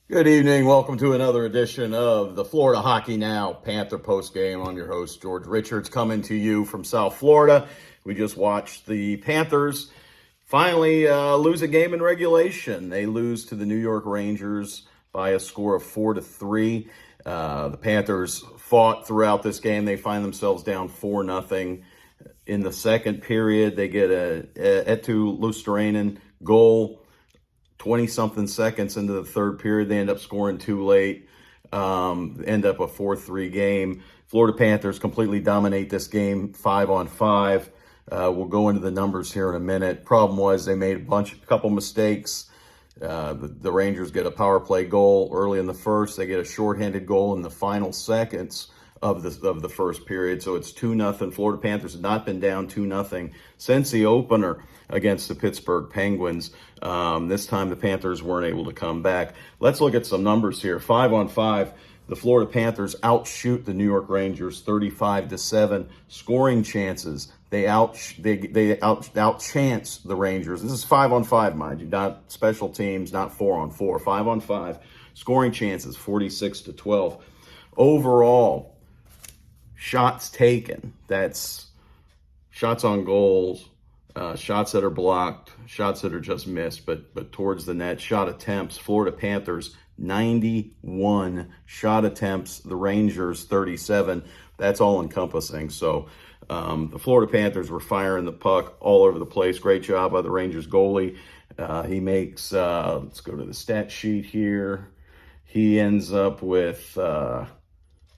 Good evening. Welcome to another edition of the Florida Hockey Now Panther Postgame. I'm your host, George Richards, coming to you from South Florida. We just watched the Panthers finally lose a game in regulation. They lose to the New York Rangers by a score of 4-3. The Panthers fought throughout this game. They find themselves down 4-0 in the second period. They get a Eetu Luostarinen goal 20-something seconds into the third period. They end up scoring too late, end up a 4-3 game. Florida Panthers completely dominate this game 5-on-5. We'll go into the numbers here in a minute. Problem was they made a couple mistakes. The Rangers get a power play goal early in the first. They get a shorthanded goal in the final seconds of the first period. So it's 2-0. Florida Panthers have not been down 2-0 since the opener against the Pittsburgh Penguins. This time the Panthers weren't able to come back. Let's look at some numbers here. 5-on-5. The Florida Panthers outshoot the New York Rangers 35-7. Scoring chances, they outchance the Rangers. This is 5-on-5, mind you, not special teams, not 4-on-4. 5-on-5. Scoring chances 46-12. Overall, shots taken, that's shots on goals, shots that are blocked, shots that are just missed, but towards the net. Shot attempts, Florida Panthers 91 shot attempts, the Rangers 37. That's all encompassing. So the Florida Panthers were firing the puck all over the place. Great job by the Rangers goalie. He makes, let's go to the stat sheet here. He ends up with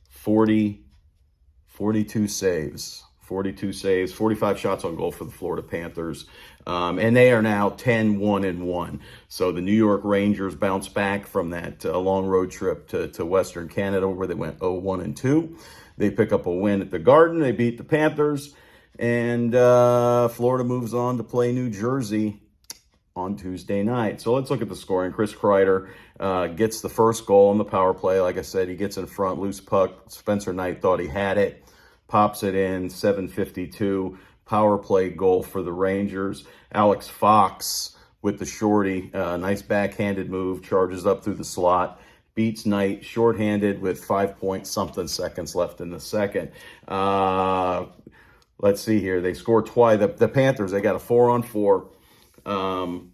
42 saves, 45 shots on goal for the Florida Panthers. And they are now 10-1-1. So the New York Rangers bounce back from that long road trip to Western Canada where they went 0-1-2. They pick up a win at the Garden. They beat the Panthers. And Florida moves on to play New Jersey on Tuesday night. So let's look at the scoring. Chris Kreider gets the first goal on the power play. Like I said, he gets in front, loose puck. Spencer Knight thought he had it, pops it in, 7:52. Power play goal for the Rangers. Alex Fox with the shorty, nice backhanded move, charges up through the slot, beats Knight shorthanded with 5-point-something seconds left in the second. Let's see here. They score twice. The Panthers, they got a 4-on-4. An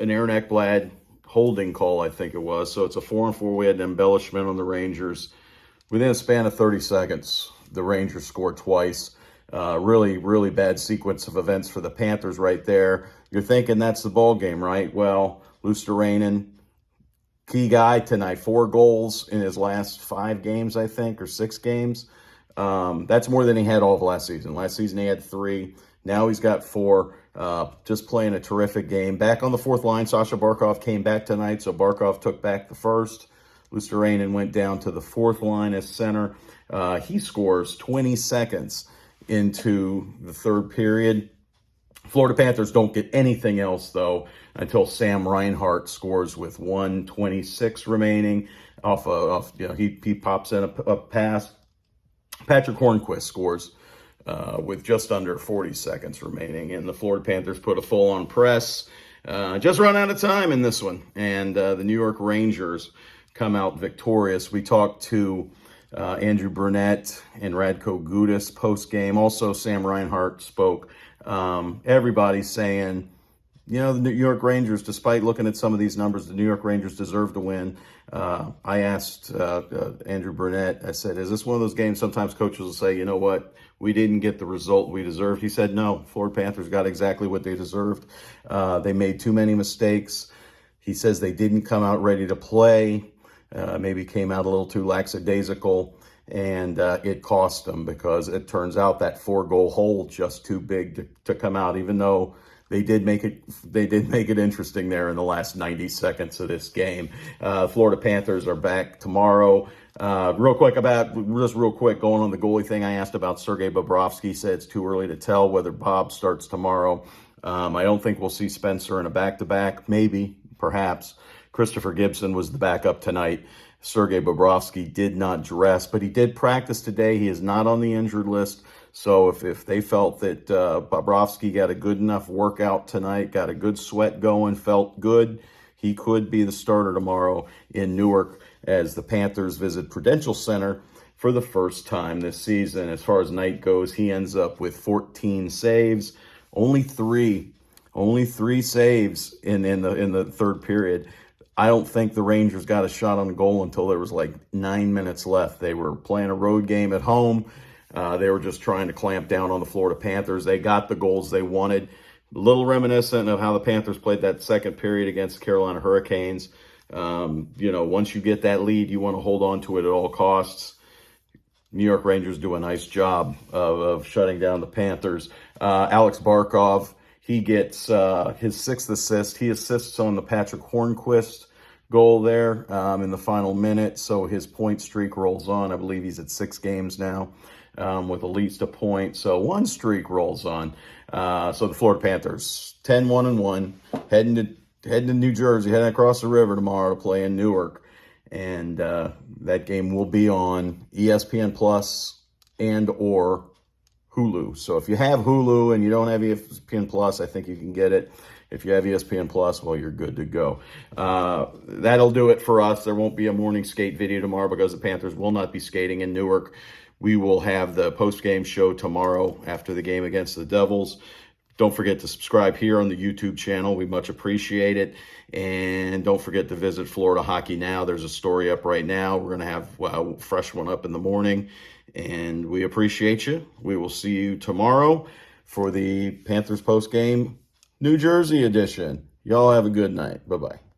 Aaron Ekblad holding call, I think it was. So it's a 4-on-4. We had an embellishment on the Rangers. Within a span of 30 seconds, the Rangers scored twice. Really, really bad sequence of events for the Panthers right there. You're thinking that's the ball game, right? Well, Luostarinen, key guy tonight, 4 goals in his last 5 games, I think, or 6 games. That's more than he had all of last season. Last season he had 3. Now he's got 4. Just playing a terrific game. Back on the fourth line, Sasha Barkov came back tonight, so Barkov took back the first. Luostarinen went down to the fourth line as center. He scores 20 seconds into the third period. Florida Panthers don't get anything else, though, until Sam Reinhart scores with 1:26 remaining. He pops in a pass. Patrick Hornquist scores with just under 40 seconds remaining. And the Florida Panthers put a full-on press. Just run out of time in this one. And the New York Rangers come out victorious. We talked to Andrew Burnett and Radko Gudas post-game. Also, Sam Reinhart spoke. Everybody's saying, the New York Rangers, despite looking at some of these numbers, the New York Rangers deserve to win. I asked Andrew Burnett, I said, is this one of those games sometimes coaches will say, you know what, we didn't get the result we deserved? He said, no, Florida Panthers got exactly what they deserved. They made too many mistakes. He says they didn't come out ready to play. Maybe came out a little too lackadaisical, and it cost them because it turns out that 4-goal hole just too big to come out, even though they did make it interesting there in the last 90 seconds of this game. Florida Panthers are back tomorrow. Real quick, going on the goalie thing, I asked about Sergei Bobrovsky. He said it's too early to tell whether Bob starts tomorrow. I don't think we'll see Spencer in a back-to-back, maybe, perhaps. Christopher Gibson was the backup tonight. Sergei Bobrovsky did not dress, but he did practice today. He is not on the injured list. So if they felt that Bobrovsky got a good enough workout tonight, got a good sweat going, felt good, he could be the starter tomorrow in Newark as the Panthers visit Prudential Center for the first time this season. As far as night goes, he ends up with 14 saves, only three saves in the third period. I don't think the Rangers got a shot on goal until there was like 9 minutes left. They were playing a road game at home. They were just trying to clamp down on the Florida Panthers. They got the goals they wanted. A little reminiscent of how the Panthers played that second period against the Carolina Hurricanes. Once you get that lead, you want to hold on to it at all costs. New York Rangers do a nice job of shutting down the Panthers. Alex Barkov, he gets his 6th assist. He assists on the Patrick Hornquist goal there in the final minute. So his point streak rolls on. I believe he's at 6 games now with at least a point. So one streak rolls on. So the Florida Panthers, 10-1-1, heading to New Jersey, heading across the river tomorrow to play in Newark. And that game will be on ESPN Plus and or Hulu. So if you have Hulu and you don't have ESPN Plus, I think you can get it. If you have ESPN Plus, well, you're good to go. That'll do it for us. There won't be a morning skate video tomorrow because the Panthers will not be skating in Newark. We will have the post-game show tomorrow after the game against the Devils. Don't forget to subscribe here on the YouTube channel. We much appreciate it. And don't forget to visit Florida Hockey Now. There's a story up right now. We're going to have a fresh one up in the morning. And we appreciate you. We will see you tomorrow for the Panthers Postgame New Jersey edition. Y'all have a good night. Bye-bye.